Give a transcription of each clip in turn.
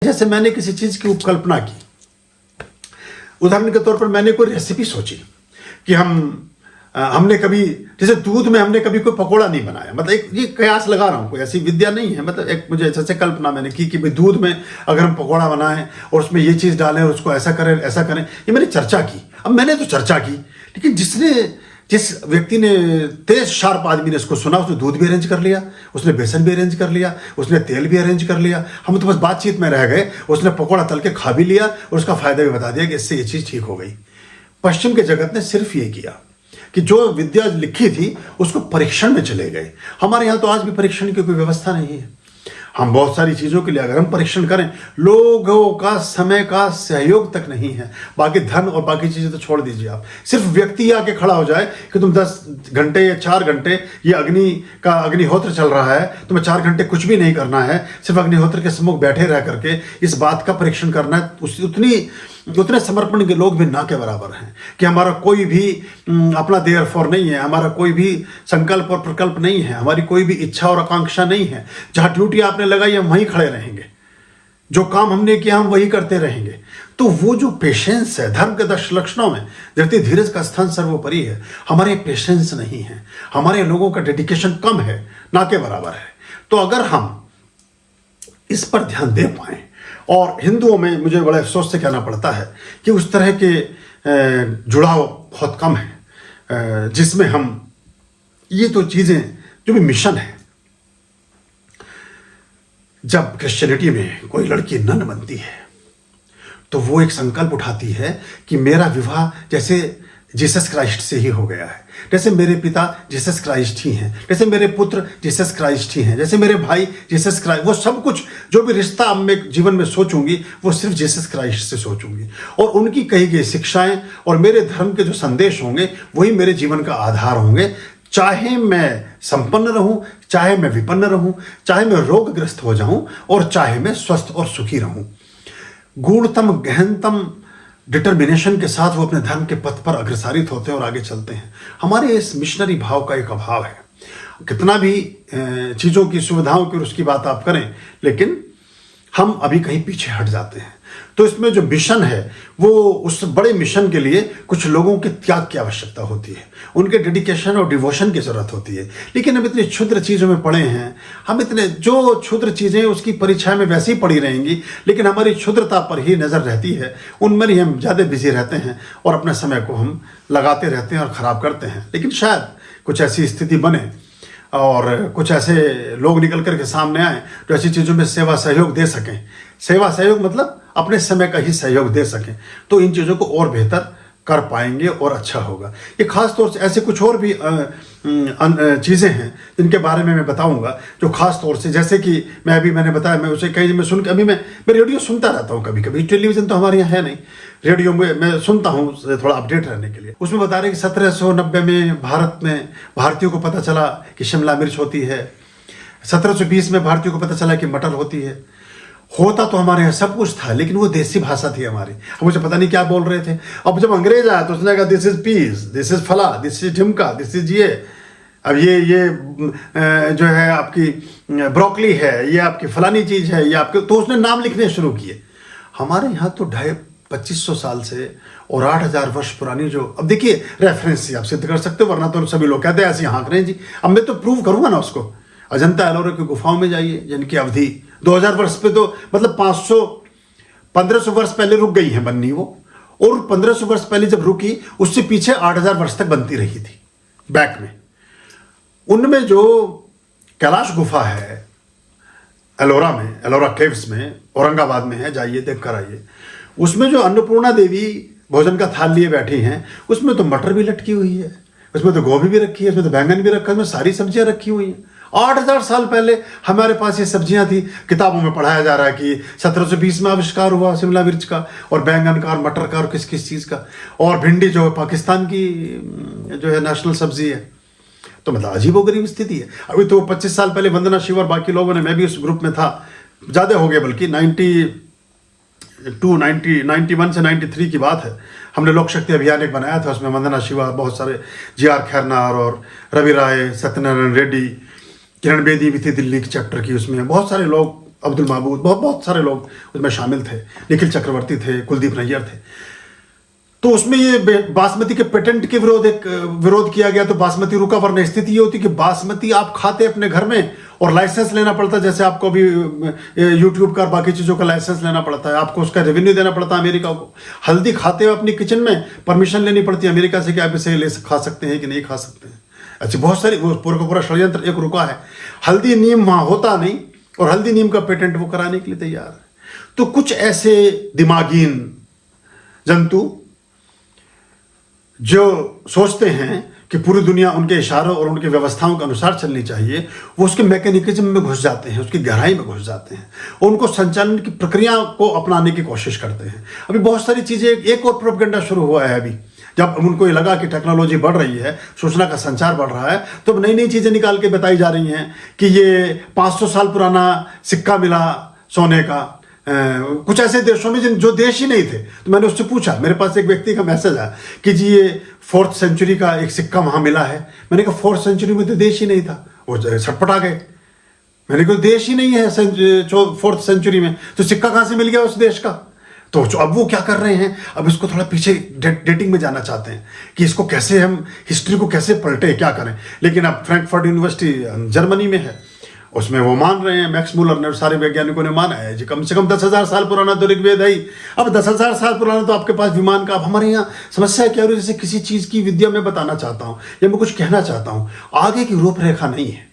जैसे मैंने किसी चीज की उपकल्पना की, उदाहरण के तौर पर मैंने कोई रेसिपी सोची कि हमने कभी, जैसे दूध में हमने कभी कोई पकोड़ा नहीं बनाया, मतलब एक ये कयास लगा रहा हूँ, कोई ऐसी विद्या नहीं है, मतलब एक मुझे जैसे कल्पना मैंने की कि भाई दूध में अगर हम पकोड़ा बनाएं और उसमें ये चीज़ डालें और उसको ऐसा करें ऐसा करें, ये मैंने चर्चा की। अब मैंने तो चर्चा की, लेकिन जिस व्यक्ति ने, तेज शार्प आदमी ने इसको सुना, उसने दूध भी अरेंज कर लिया, उसने बेसन भी अरेंज कर लिया, उसने तेल भी अरेंज कर लिया, हम तो बस बातचीत में रह गए। उसने पकोड़ा तल के खा भी लिया और उसका फायदा भी बता दिया कि इससे ये चीज़ ठीक हो गई। पश्चिम के जगत ने सिर्फ ये किया कि जो विद्या लिखी थी उसको परीक्षण में चले गए। हमारे यहाँ तो आज भी परीक्षण की कोई व्यवस्था नहीं है। हम बहुत सारी चीज़ों के लिए अगर हम परीक्षण करें, लोगों का समय का सहयोग तक नहीं है, बाकी धन और बाकी चीज़ें तो छोड़ दीजिए आप। सिर्फ व्यक्ति आके खड़ा हो जाए कि तुम 10 घंटे या 4 घंटे ये अग्निहोत्र चल रहा है, तुम्हें 4 घंटे कुछ भी नहीं करना है, सिर्फ अग्निहोत्र के सम्मुख बैठे रह करके इस बात का परीक्षण करना है। उतने समर्पण के लोग भी ना के बराबर हैं कि हमारा कोई भी अपना देयर फॉर नहीं है, हमारा कोई भी संकल्प और प्रकल्प नहीं है, हमारी कोई भी इच्छा और आकांक्षा नहीं है। जहाँ ड्यूटी आपने लगाई हम वहीं खड़े रहेंगे, जो काम हमने किया हम वही करते रहेंगे। तो वो जो पेशेंस है, धर्म के 10 लक्षणों में धृति धीरज का स्थान सर्वोपरि है। हमारे पेशेंस नहीं है, हमारे लोगों का डेडिकेशन कम है, ना के बराबर है। तो अगर हम इस पर ध्यान दे पाएं, और हिंदुओं में मुझे बड़े अफसोस से कहना पड़ता है कि उस तरह के जुड़ाव बहुत कम है, जिसमें हम ये तो चीज़ें जो भी मिशन है। जब क्रिश्चियनिटी में कोई लड़की नन बनती है तो वो एक संकल्प उठाती है कि मेरा विवाह जैसे जीसस क्राइस्ट से ही हो गया है, जैसे मेरे पिता जीसस क्राइस्ट ही हैं, जैसे मेरे पुत्र जीसस क्राइस्ट ही हैं, जैसे मेरे भाई जीसस क्राइस्ट। वो सब कुछ जो भी रिश्ता अब मैं जीवन में सोचूंगी वो सिर्फ जीसस क्राइस्ट से सोचूंगी, और उनकी कही गई शिक्षाएं और मेरे धर्म के जो संदेश होंगे वही मेरे जीवन का आधार होंगे। चाहे मैं संपन्न रहूं, चाहे मैं विपन्न रहूं, चाहे मैं रोगग्रस्त हो जाऊं और चाहे मैं स्वस्थ और सुखी रहूं। गूढ़तम गहनतम डिटर्मिनेशन के साथ वो अपने धर्म के पथ पर अग्रसारित होते हैं और आगे चलते हैं। हमारे इस मिशनरी भाव का एक अभाव है। कितना भी चीज़ों की सुविधाओं की उसकी बात आप करें, लेकिन हम अभी कहीं पीछे हट जाते हैं। तो इसमें जो मिशन है वो, उस बड़े मिशन के लिए कुछ लोगों के त्याग की आवश्यकता होती है, उनके डेडिकेशन और डिवोशन की जरूरत होती है। लेकिन हम इतनी क्षुद्र चीज़ों में पड़े हैं, हम इतने जो क्षुद्र चीज़ें उसकी परीक्षा में वैसे ही पड़ी रहेंगी, लेकिन हमारी क्षुद्रता पर ही नज़र रहती है, उनमें ही हम ज़्यादा बिजी रहते हैं और अपने समय को हम लगाते रहते हैं और ख़राब करते हैं। लेकिन शायद कुछ ऐसी स्थिति बने और कुछ ऐसे लोग निकल कर के सामने आए जो ऐसी चीज़ों में सेवा सहयोग दे सकें। सेवा सहयोग मतलब अपने समय का ही सहयोग दे सकें, तो इन चीज़ों को और बेहतर कर पाएंगे और अच्छा होगा। ये खास तौर से ऐसे कुछ और भी चीज़ें हैं जिनके बारे में मैं बताऊंगा, जो खास तौर से, जैसे कि मैंने बताया, मैं उसे कहीं मैं सुन के, अभी मैं रेडियो सुनता रहता हूँ, कभी कभी टेलीविज़न तो हमारे यहाँ है नहीं, रेडियो में मैं सुनता हूँ थोड़ा अपडेट रहने के लिए। उसमें बता रहे कि 1790 में भारत में भारतीयों को पता चला कि शिमला मिर्च होती है, 1720 में भारतीयों को पता चला कि मटर होती है। होता तो हमारे यहाँ सब कुछ था, लेकिन वो देसी भाषा थी हमारी, हम मुझे पता नहीं क्या बोल रहे थे। अब जब अंग्रेज आया तो उसने कहा this is peace, this is फला, दिस इज ढिमका, दिस इज ये, अब ये जो है आपकी ब्रोकली है, ये आपकी फलानी चीज़ है, ये आपके, तो उसने नाम लिखने शुरू किए। हमारे यहाँ तो 2500 साल से और 8000 वर्ष पुरानी जो, अब देखिए रेफरेंस से आप सिद्ध कर सकते हो, वरना तो सभी लोग कहते हैं ऐसे हाँक रहे हैं जी। अब मैं तो प्रूव करूँगा ना उसको। अजंता एलोरा की गुफाओं में जाइए, जिनकी अवधि 2000 वर्ष पे, तो मतलब 1500 वर्ष पहले रुक गई है बननी वो, और 1500 वर्ष पहले जब रुकी उससे पीछे 8000 वर्ष तक बनती रही थी बैक में। उनमें जो कैलाश गुफा है एलोरा में, एलोरा केव्स में, औरंगाबाद में है, जाइए देख कर आइए। उसमें जो अन्नपूर्णा देवी भोजन का थाल लिए बैठी हैं, उसमें तो मटर भी लटकी हुई है, उसमें तो गोभी भी रखी है, उसमें तो बैंगन भी रखा है, उसमें सारी सब्जियां रखी हुई हैं। 8000 साल पहले हमारे पास ये सब्जियां थी। किताबों में पढ़ाया जा रहा है कि 1720 में आविष्कार हुआ शिमला मिर्च का और बैंगन का और मटर का और किस किस चीज़ का, और भिंडी जो है पाकिस्तान की जो है नेशनल सब्जी है। तो मतलब अजीबोगरीब स्थिति है। अभी तो 25 साल पहले वंदना शिव और बाकी लोगों ने, मैं भी उस ग्रुप में था, ज़्यादा हो गया बल्कि 91 से 93 की बात है, हमने लोक शक्ति अभियान एक बनाया था। उसमें वंदना शिवा, बहुत सारे जी.आर. खैरनार और रवि राय, सत्यनारायण रेड्डी, किरण बेदी भी थी दिल्ली के चैप्टर की, उसमें बहुत सारे लोग अब्दुल महमूद, बहुत बहुत सारे लोग उसमें शामिल थे, निखिल चक्रवर्ती थे, कुलदीप नैयर थे। तो उसमें ये बासमती के पेटेंट के विरोध किया गया। तो बासमती रुका, वरना स्थिति ये होती कि बासमती आप खाते अपने घर में और लाइसेंस लेना पड़ता, जैसे आपको अभी यूट्यूब का और बाकी चीज़ों का लाइसेंस लेना पड़ता है, आपको उसका रेवेन्यू देना पड़ता है अमेरिका को। हल्दी खाते हो अपनी किचन में, परमिशन लेनी पड़ती है अमेरिका से कि आप इसे खा सकते हैं कि नहीं खा सकते हैं। अच्छा, बहुत सारी, वो पूरा का पूरा षड्यंत्र एक रुका है। हल्दी नीम वहाँ होता नहीं और हल्दी नीम का पेटेंट वो कराने के लिए तैयार है। तो कुछ ऐसे दिमागीन जंतु जो सोचते हैं कि पूरी दुनिया उनके इशारों और उनके व्यवस्थाओं के अनुसार चलनी चाहिए, वो उसके मैकेनिज्म में घुस जाते हैं, उसकी गहराई में घुस जाते हैं और उनको संचालन की प्रक्रिया को अपनाने की कोशिश करते हैं। अभी बहुत सारी चीज़ें, एक और प्रोपेगेंडा शुरू हुआ है। अभी जब उनको ये लगा कि टेक्नोलॉजी बढ़ रही है, सूचना का संचार बढ़ रहा है, तो नई नई चीज़ें निकाल के बताई जा रही हैं कि ये 500 साल पुराना सिक्का मिला सोने का कुछ ऐसे देशों में जो देश ही नहीं थे। तो मैंने उससे पूछा, मेरे पास एक व्यक्ति का मैसेज आया कि जी ये 4th सेंचुरी का एक सिक्का वहाँ मिला है। मैंने कहा 4th सेंचुरी में तो देश ही नहीं था। वो छटपटा गए। मैंने कहा देश ही नहीं है 4th सेंचुरी में, तो सिक्का कहाँ से मिल गया उस देश का? तो अब वो क्या कर रहे हैं, अब इसको थोड़ा पीछे डेटिंग में जाना चाहते हैं कि इसको कैसे हम हिस्ट्री को कैसे पलटे, क्या करें। लेकिन अब फ्रैंकफर्ट यूनिवर्सिटी जर्मनी में है, उसमें वो मान रहे हैं, मैक्स मूलर ने, सारे वैज्ञानिकों ने माना है जी कम से कम 10,000 साल पुराना तो ऋग्वेद है ही। अब 10,000 साल पुराना तो आपके पास विमान का। अब हमारे यहाँ समस्या क्या हो रही है, जैसे किसी चीज़ की विद्या में बताना चाहता हूँ या मैं कुछ कहना चाहता हूँ, आगे की रूपरेखा नहीं है,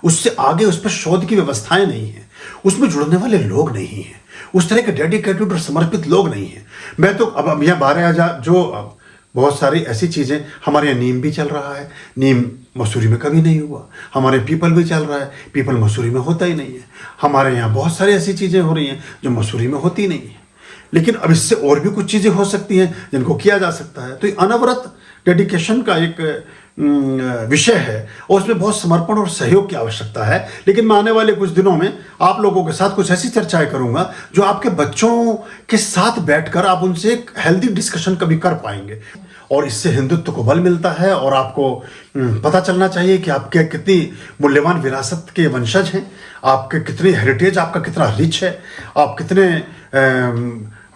उससे आगे उस पर शोध की व्यवस्थाएं नहीं है, उसमें जुड़ने वाले लोग नहीं हैं, उस तरह के डेडिकेटेड और समर्पित लोग नहीं हैं। मैं तो अब यहाँ 12,000 जो बहुत सारी ऐसी चीज़ें, हमारे यहाँ नीम भी चल रहा है, नीम मसूरी में कभी नहीं हुआ। हमारे पीपल भी चल रहा है, पीपल मसूरी में होता ही नहीं है। हमारे यहाँ बहुत सारी ऐसी चीज़ें हो रही हैं जो मसूरी में होती नहीं है। लेकिन अब इससे और भी कुछ चीज़ें हो सकती हैं जिनको किया जा सकता है। तो ये अनवरत डेडिकेशन का एक विषय है और उसमें बहुत समर्पण और सहयोग की आवश्यकता है। लेकिन मैं आने वाले कुछ दिनों में आप लोगों के साथ कुछ ऐसी चर्चाएं करूंगा जो आपके बच्चों के साथ बैठकर आप उनसे एक हेल्दी डिस्कशन कभी कर पाएंगे और इससे हिंदुत्व को बल मिलता है और आपको पता चलना चाहिए कि आपके कितनी मूल्यवान विरासत के वंशज हैं, आपके कितनी हेरिटेज, आपका कितना रिच है, आप कितने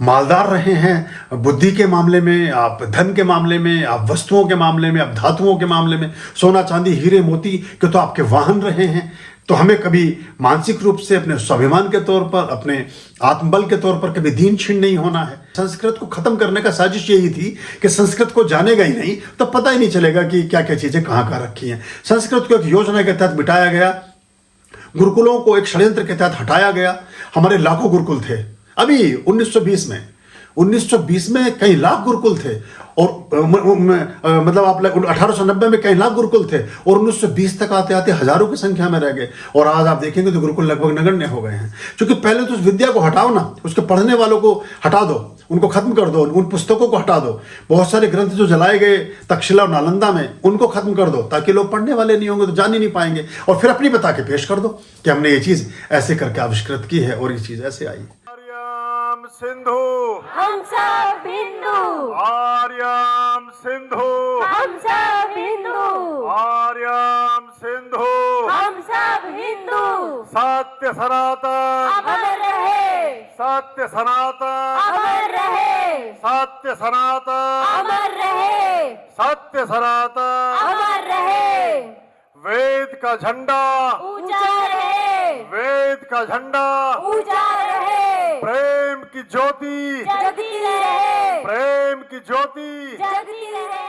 मालदार रहे हैं बुद्धि के मामले में, आप धन के मामले में, आप वस्तुओं के मामले में, आप धातुओं के मामले में, सोना चांदी हीरे मोती के तो आपके वाहन रहे हैं। तो हमें कभी मानसिक रूप से अपने स्वाभिमान के तौर पर, अपने आत्मबल के तौर पर कभी दीन छीन नहीं होना है। संस्कृत को खत्म करने का साजिश यही थी कि संस्कृत को जानेगा ही नहीं तो पता ही नहीं चलेगा कि क्या क्या चीजें कहाँ कहाँ रखी हैं। संस्कृत को एक योजना के तहत मिटाया गया, गुरुकुलों को एक षड्यंत्र के तहत हटाया गया। हमारे लाखों गुरुकुल थे। अभी 1920 में कई लाख गुरुकुल थे और मतलब आप 1890 में कई लाख गुरुकुल थे और 1920 तक आते आते हजारों की संख्या में रह गए और आज आप देखेंगे तो गुरुकुल लगभग नगण्य हो गए हैं। क्योंकि पहले तो उस विद्या को हटाओ ना, उसके पढ़ने वालों को हटा दो, उनको खत्म कर दो, उन पुस्तकों को हटा दो। बहुत सारे ग्रंथ जो जलाए गए तक्षशिला और नालंदा में, उनको खत्म कर दो ताकि लोग पढ़ने वाले नहीं होंगे तो जान ही नहीं पाएंगे। और फिर अपनी बता के पेश कर दो कि हमने ये चीज ऐसे करके आविष्कृत की है और ये चीज ऐसे आई। सिंधु हम सब हिंदू, आर्यम सिंधु हम सब हिंदू, आर्यम सिंधु हम सब हिंदू। सत्य सनातन अमर रहे, सत्य सनातन अमर रहे, सत्य सनातन अमर रहे, सत्य सनातन। अमर रहे। वेद का झंडा ऊंचा रहे, वेद का झंडा ऊंचा रहे। प्रेम की ज्योति जगती रहे, प्रेम की ज्योति जगती रहे।